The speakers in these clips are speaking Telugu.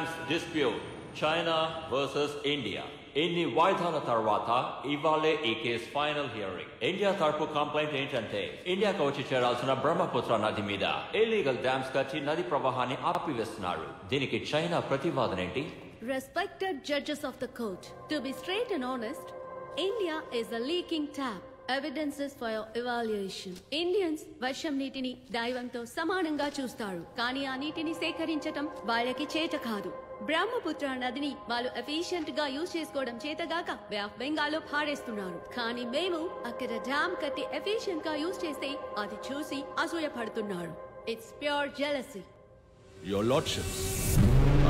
Dams dispute China versus India. ఇన్ని వాయిదాల తర్వాత ఇవాళే ఈ కేసు ఫైనల్ హియరింగ్. ఇండియా తరపు కంప్లైంట్ ఏంటంటే ఇండియాకు వచ్చి చేరాల్సిన బ్రహ్మపుత్ర నది మీద ఇల్లీగల్ డ్యామ్స్ కట్టి నది ప్రవాహాన్ని ఆపివేస్తున్నారు. దీనికి చైనా ప్రతివాదన ఏంటి? Respected judges of the court, to be straight and honest, India is a leaking tap. Evidences for your evaluation. Indians వర్షం నీటిని దైవంతో సమానంగా చూస్తారు, కానీ ఆ నీటిని సేకరించటం వాళ్ళకి చేత కాదు. బ్రహ్మపుత్ర నదిని వాళ్ళు ఎఫిషియెంట్ గా యూజ్ చేసుకోవడం చేతగాక బే ఆఫ్ బెంగాల్ లో పారేస్తున్నారు. కానీ మేము అక్కడ డ్యామ్ కట్టి ఎఫిషియెంట్ గా యూజ్ చేస్తే అది చూసి అసూయ పడుతున్నారు. It's pure jealousy. Your Lordships,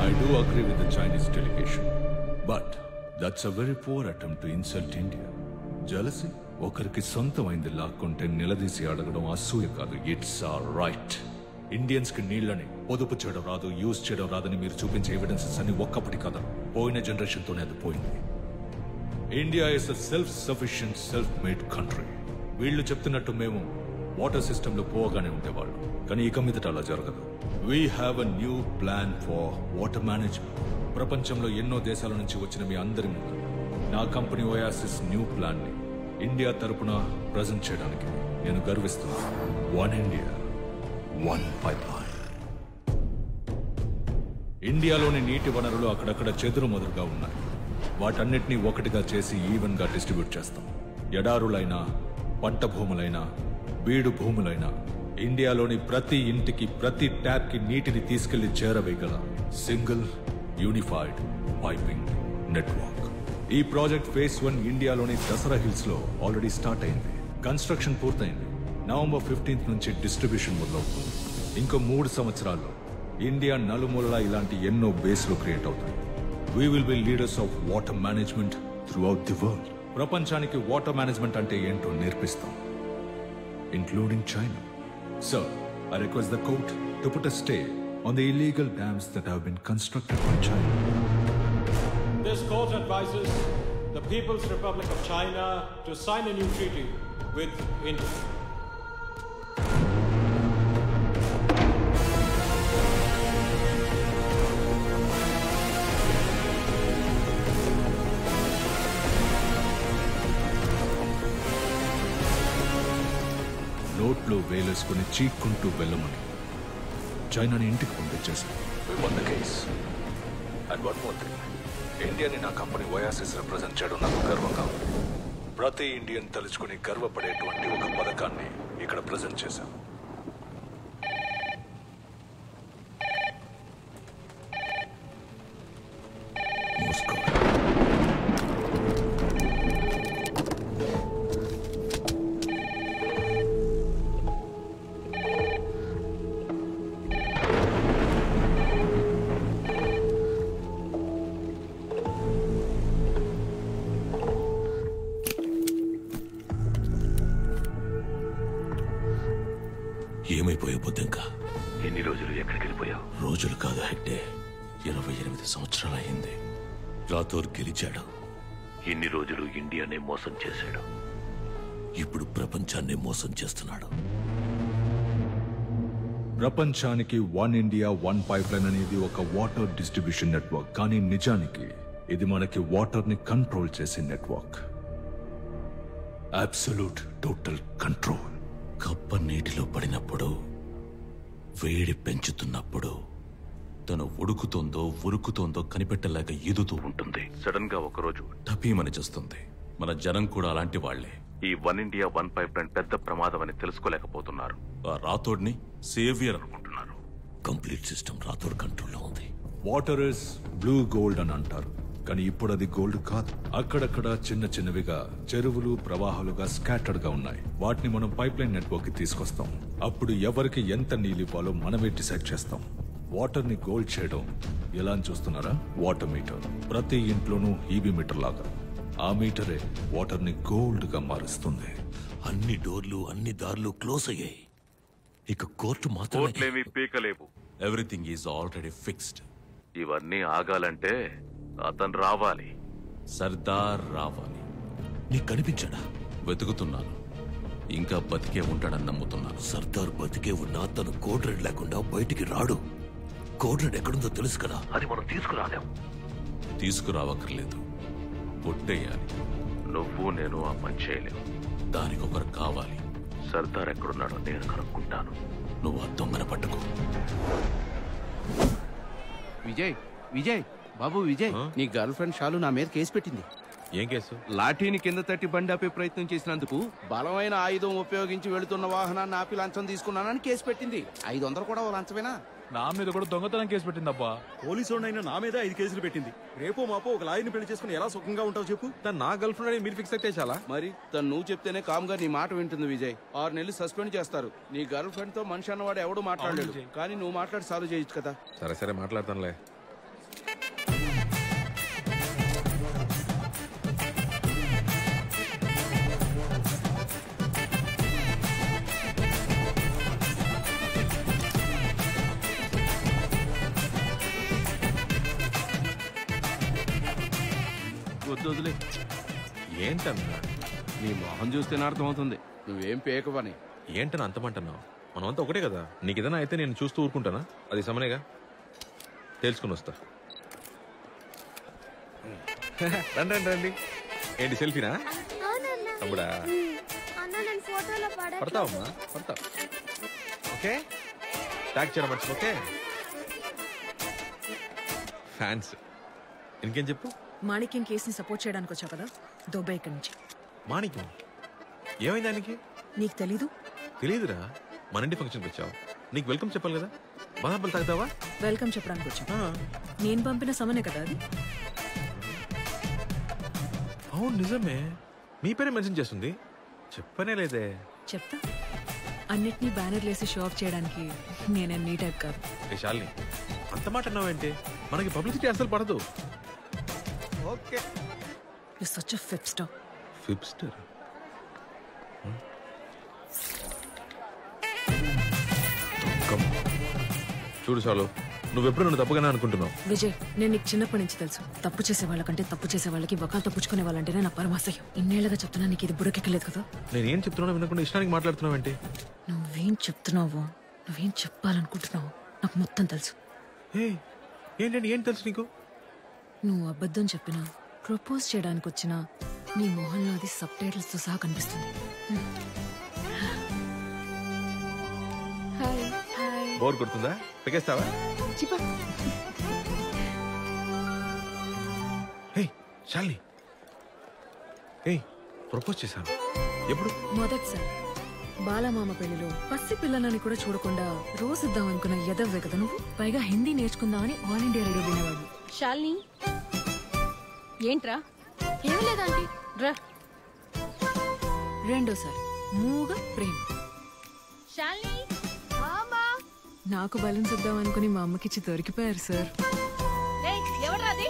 I do agree with the Chinese delegation, but that's a very poor attempt to insult India. Jealousy? ఒకరికి సొంతమైంది లాక్కుంటే నిలదీసి అడగడం అసూయ కాదు, ఇట్స్ ఆల్ రైట్. ఇండియన్స్ కి నీళ్లని పొదుపు చేయడం రాదు, యూజ్ చేయడం రాదని మీరు చూపించే ఎవిడెన్సెస్ అన్ని ఒక్కప్పటి కదా, పోయిన జనరేషన్ తోనే అది పోయింది. India is a self sufficient self made country. వీళ్ళు చెప్తున్నట్టు మేము వాటర్ సిస్టమ్ లో పోగానే ఉండేవాళ్ళు, కానీ ఇక మీదట అలా జరగదు. We have a new plan for water management. ప్రపంచంలో ఎన్నో దేశాల నుంచి వచ్చిన మీ అందరి ముందు నా కంపెనీ ఓయాసిస్ న్యూ ప్లాన్ ని ఇండియా తరపున ప్రజెంట్ చేయడానికి నేను గర్విస్తున్నాను. One India one pipeline. ఇండియాలోని నీటి వనరులు అక్కడక్కడ చెదురుమదురుగా ఉన్నాయి. వాటన్నిటినీ ఒకటిగా చేసి ఈవెన్ గా డిస్ట్రిబ్యూట్ చేస్తాం. ఎడారులైనా, పంట భూములైనా, బీడు భూములైనా ఇండియాలోని ప్రతి ఇంటికి, ప్రతి ట్యాప్ కి నీటిని తీసుకెళ్లి చేరవేయగల సింగిల్ యూనిఫైడ్ పైపింగ్ నెట్వర్క్. ఈ ప్రాజెక్ట్ ఫేజ్ 1 ఇండియాలోని దసరా హిల్స్ లో ఆల్రెడీ స్టార్ట్ అయింది. కన్స్ట్రక్షన్ పూర్తయింది. నవంబర్ 15th నుంచి డిస్ట్రిబ్యూషన్ మొదలవుతుంది. ఇంకో 3 సంవత్సరాల్లో ఇండియా నలుమూలలా ఇలాంటి ఎన్నో బేస్లు క్రియేట్ అవుతాయి. We will be leaders of water management throughout the world. ప్రపంచానికి వాటర్ మేనేజ్మెంట్ అంటే ఏంటో నేర్పిస్తాం, including China. So I request the court to put a stay on the illegal dams that have been constructed by China. This court advises the People's Republic of China to sign a new treaty with India. నోట్లో వేలేసుకుని చీక్కుంటూ వెళ్ళమని చైనాని ఇంటికి పంపించేశాం. అండ్ వన్ మోర్ థింగ్, ఇండియాని నా కంపెనీ ఓయాసిస్ రిప్రజెంట్ చేయడం నాకు గర్వంగా ఉంది. ప్రతి ఇండియన్ తలుచుకుని గర్వపడేటువంటి ఒక పథకాన్ని ఇక్కడ ప్రజెంట్ చేశాం. ఏమైపోయావు బుద్ధింకా? ఎన్ని రోజులు ఎక్కడికి వెళ్ళిపోయావు? రోజులు కాదు హెగ్డే, 28 సంవత్సరాలు అయింది. రాథోర్ గెలిచాడు. ఇన్ని రోజులు ఇండియానే మోసం చేశాడు. ఇప్పుడు ప్రపంచాన్ని మోసం చేస్తున్నాడు. ప్రపంచానికి వన్ ఇండియా వన్ పైప్లైన్ అనేది ఒక వాటర్ డిస్ట్రిబ్యూషన్ నెట్వర్క్, కానీ నిజానికి ఇది మనకి వాటర్ ని కంట్రోల్ చేసే నెట్వర్క్. Absolute total control. కప్ప నీటిలో పడినప్పుడు, వేడి పెంచుతున్నప్పుడు తను ఉడుకుతోందో ఉరుకుతోందో కనిపెట్టలేక ఈదుతూ ఉంటుంది. సడన్ గా ఒకరోజు టపీమని చేస్తుంది. మన జనం కూడా అలాంటి వాళ్లే. ఈ వన్ ఇండియా వన్ పైప్లైన్ పెద్ద ప్రమాదం అని తెలుసుకోలేకపోతున్నారు. ఆ రాథోడ్ని సేవియర్ అనుకుంటున్నారు. కంప్లీట్ సిస్టమ్ రాథోడ్ కంట్రోల్లో ఉంది. వాటర్ ఇస్ బ్లూ గోల్డ్ అని అంటారు, కానీ ఇప్పుడు అది గోల్డ్ కాదు. అక్కడక్కడ చిన్న చిన్నవిగా చెరువులు ప్రవాహాలుగా స్కాటర్డ్ గా ఉన్నాయి. వాటిని మనం పైప్లైన్ నెట్వర్క్ కి తీసుకొస్తాం. అప్పుడు ఎవరికి ఎంత నీళ్ళు ఇవ్వాలో మనమే డిసైడ్ చేస్తాం. వాటర్ ని గోల్డ్ చేయడం ఎలా అని చూస్తున్నారా? Water metre. ప్రతి ఇంట్లోనూ ఈబీ మీటర్ లాగా ఆ మీటరే వాటర్ ని గోల్డ్ గా మారుస్తుంది. అన్ని డోర్లు, అన్ని దారులు క్లోజ్ అయ్యాయి. ఇక కోర్టు మాత్రమే పీకలేవు. Everything is already fixed. ఇవన్నీ ఆగాలంటే అతను రావాలి. సర్దార్ రావాలి. నీకు కనిపించాడా? వెతుకుతున్నాను. ఇంకా బతికే ఉంటాడని నమ్ముతున్నాను. సర్దార్ బతికే ఉన్నా తను కోడ్ రెడ్ లేకుండా బయటికి రాడు. కోడ్ రెడ్ ఎక్కడుందో తెలుసు కదా, అది మనం తీసుకురాలేం. తీసుకురావక్కర్లేదు, ఒట్టేయాలి. నువ్వు నేను ఆ పని చేయలేవు. దానికి ఒకరు కావాలి. సర్దార్ ఎక్కడున్నాడో నేను కనుక్కుంటాను. నువ్వు ఆ దొంగన పట్టుకో. విజయ్ విజయ్ బాబు విజయ్, నీ గర్ల్ ఫ్రెండ్ షాలు నా మీద కేసు పెట్టింది. ఏం కేసు? లాఠీని కింద తట్టి బండి ఆపే ప్రయత్నం చేసినందుకు బలమైన ఆయుధం ఉపయోగించి వెళుతున్న వాహనాన్ని ఆపి లంచం తీసుకున్నానని కేసు పెట్టింది. 500 కూడా ఓ లంచమేనా? నా మీద కూడా దొంగతనం కేసు పెట్టిందబ్బా. పోలీసు నా మీద 5 కేసులు పెట్టింది. రేపో మాపో ఒక లాయర్ని పెళ్లి చేసుకుని ఎలా సుఖంగా ఉంటావు చెప్పు. తను నా గర్ల్ ఫ్రెండ్ అని మీరు ఫిక్స్ అయితే చాలా. మరి తను నువ్వు చెప్తేనే కామ్గా నీ మాట వింటుంది విజయ్. 6 నెలలు సస్పెండ్ చేస్తారు. నీ గర్ల్ ఫ్రెండ్ తో మనిషి అన్నవాడు ఎవడు మాట్లాడలేదు, కానీ నువ్వు మాట్లాడి సాల్వ్ చేయొచ్చు కదా. సరే సరే మాట్లాడతానులే. వద్దులే. ఏంటన్నా? నీ మొహం చూస్తేనే అర్థమవుతుంది నువ్వేం పేకవని. ఏంటన్నా అంతమంటున్నావు? మనమంతా ఒకటే కదా. నీకు ఏదైనా అయితే నేను చూస్తూ ఊరుకుంటానా? అది సమనేగా. తెలుసుకుని వస్తా. రండి రండి రండి. ఏంటి సెల్ఫీనా? తమ్ముడా పడతావమ్మా, పడతావు. ఓకే, ట్యాగ్ చేయడం మర్చి. Okay, fans. ఇంకేం చెప్పు. మాణిక్యం కేసుని సపోర్ట్ చేయడానికి వచ్చావు కదా, దొబ్బే ఇక్కడి నుంచి. మాణిక్యం ఏమైంది దానికి? నీకు తెలీదు? తెలీదురా. మన ఇంటి ఫంక్షన్కి వచ్చావు, నీకు వెల్కమ్ చెప్పాలి కదా. బాదాపలు తాగుతావా? వెల్కమ్ చెప్పడానికి వచ్చా. నేను పంపిన సమనే కదా అది. అవును నిజమే, మీ పేరే మెన్షన్ చేస్తుంది. చెప్పనే లేదే. చెప్తా. అన్నిటినీ బ్యానర్లు వేసి షో ఆఫ్ చేయడానికి నేనేం నీ టైప్ కాదు. శాలిని అంత మాట అన్నావేంటి? మనకి పబ్లిసిటీ అసలు పడదు. Okay, you such a hipster. Hipster? చూడు చాలు, నువ్వెప్పుడు నన్ను తప్పుగానే అనుకుంటున్నావు. విజయ్, నేను నీకు చిన్నప్పటి నుంచి తెలుసు. తప్పు చేసే వాళ్ళకంటే తప్పు చేసే వాళ్ళకి వకాలు తప్పుచుకునే వాళ్ళంటేనే నా పరమాశయం. ఇన్నేళ్లుగా చెప్తున్నా, నీకు ఇది బుడకెక్కలేదు కదా. నేనేం చెప్తున్నా వినకుండా ఇష్టానికి మాట్లాడుతున్నావేంటి? నువ్వేం చెప్తున్నావో, నువ్వేం చెప్పాలనుకుంటున్నావో నాకు మొత్తం తెలుసు. ఏంటండి ఏం తెలుసు నీకు? నువ్వు అబద్ధం చెప్పినా, ప్రపోజ్ చేయడానికి వచ్చినా నీ మొహంలో అది సబ్ టైటిల్స్ తో సహా కనిపిస్తుంది. బోర్ కొడుతుందా? పెకేస్తావా? శాలిని, ప్రపోజ్ చేశాను. ఎప్పుడు? మొదటిసారి బాలమామ పెళ్లిలో పసి పిల్లలని కూడా చూడకుండా రోజుద్దాం అనుకున్న ఎదవ్వే కదా నువ్వు. పైగా హిందీ నేర్చుకుందామని ఆల్ ఇండియా రేడియో వినేవాడు. శాలిని ఏంట్రా? ఏం లేదండి రా. రెండోసారి మూగ ప్రేమ. శాలిని నాకు బలూన్స్ ఇద్దాం అనుకుని మా అమ్మకిచ్చి దొరికిపోయారు సార్. ఎవరాది?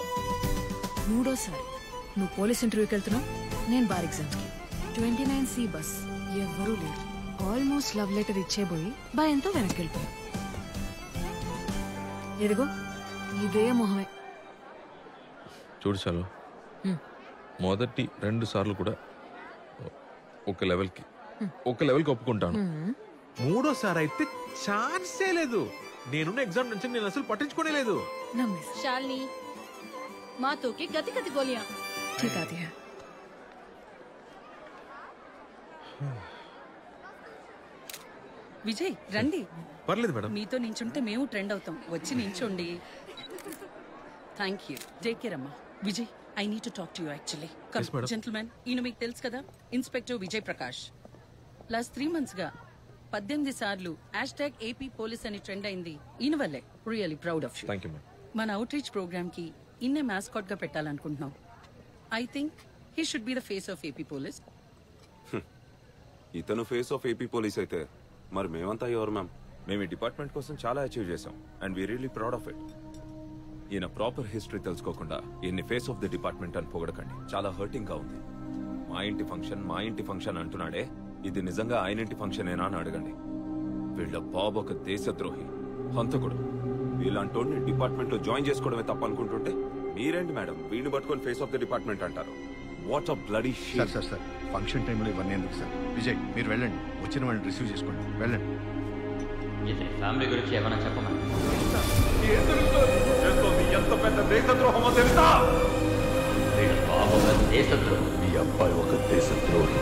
మూడోసారి నువ్వు పోలీస్ ఇంటర్వ్యూకి వెళ్తున్నావు, నేను బార్ ఎగ్జామ్స్ కి. 29C బస్, ఎవ్వరూ లేరు. ఆల్మోస్ట్ లవ్ లెటర్ ఇచ్చేబోయి భయంతో వెనక్కి వెళ్ళిపోయా. ఎదిగో ఇదే మొహమే. చూడు చాలు, మొదటి 2 సార్లు కూడా ఒక లెవెల్కి ఒప్పుకుంటాను. మూడోసారి అయితే ఛాన్సే లేదు. నేనున్న ఎగ్జామ్ నుంచి నేను అసలు పట్టించుకోనే లేదు. శాలిని మాతో కి గతి గతి గోలియా. ठीक आती है. విజయ్ రండి. పర్లేదు మేడం. మీతో నించుంటే మేము ట్రెండ్ అవుతాం. వచ్చి నించోండి. Thank you. టేక్ కేర్ అమ్మా. Vijay, I need to talk to you actually. Come gentlemen, ఈయన మీకు తెలుసు కదా, inspector Vijay Prakash. Last 3 months గా 18 సార్లు #AP పోలీస్ అని ట్రెండ్ అయింది ఈయన వల్లే. Really proud of you. Thank you ma'am. మన అవుట్ రీచ్ ప్రోగ్రామ్ కి ఇన్నే మాస్కాట్ గా పెట్టాలనుకుంటున్నాం. I think he should be the face of AP police. ఇతను ఫేస్ ఆఫ్ ఏపీ పోలీస్ అయితే మరి మేమంతా ఎవరు మ్యామ్? మేము ఈ డిపార్ట్మెంట్ కోసం చాలా అచీవ్ చేసాం and we really proud of it. ఈయన ప్రాపర్ హిస్టరీ తెలుసుకోకుండా ఈయన్ని ఫేస్ ఆఫ్ ది డిపార్ట్మెంట్ అని పొగడకండి. చాలా హర్టింగ్ గా ఉంది. మా ఇంటి ఫంక్షన్ అంటున్నాడే, ఇది నిజంగా ఆయన ఇంటి ఫంక్షన్ ఏనా అని అడగండి. వీళ్ళ బాబు ఒక దేశద్రోహి, హంతకుడు. వీళ్ళంటోడిని డిపార్ట్మెంట్ లో జాయిన్ చేసుకోవడమే తప్ప అనుకుంటుంటే మీరేంటి మేడం వీడిని పట్టుకొని ఫేస్ ఆఫ్ ద డిపార్ట్మెంట్ అంటారు? What of bloody shit. Sir function టైంలో ఇవన్నీ ఎందుకు సార్? విజయ్, మీరు వెళ్ళండి, వచ్చిన వాళ్ళని రిసీవ్ చేసుకోండి, వెళ్ళండి. ఇతని ఫ్యామిలీ గురించి ఏమైనా చెప్పమని. ఎంత పెద్ద దేశద్రోహమో తెలుసా? బాబు దేశద్రోహం. మీ అబ్బాయి ఒక దేశద్రోహి.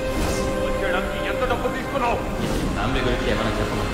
చేయడానికి ఎంత డబ్బు తీసుకున్నావు? ఇతని ఫ్యామిలీ గురించి ఏమైనా చెప్పమని.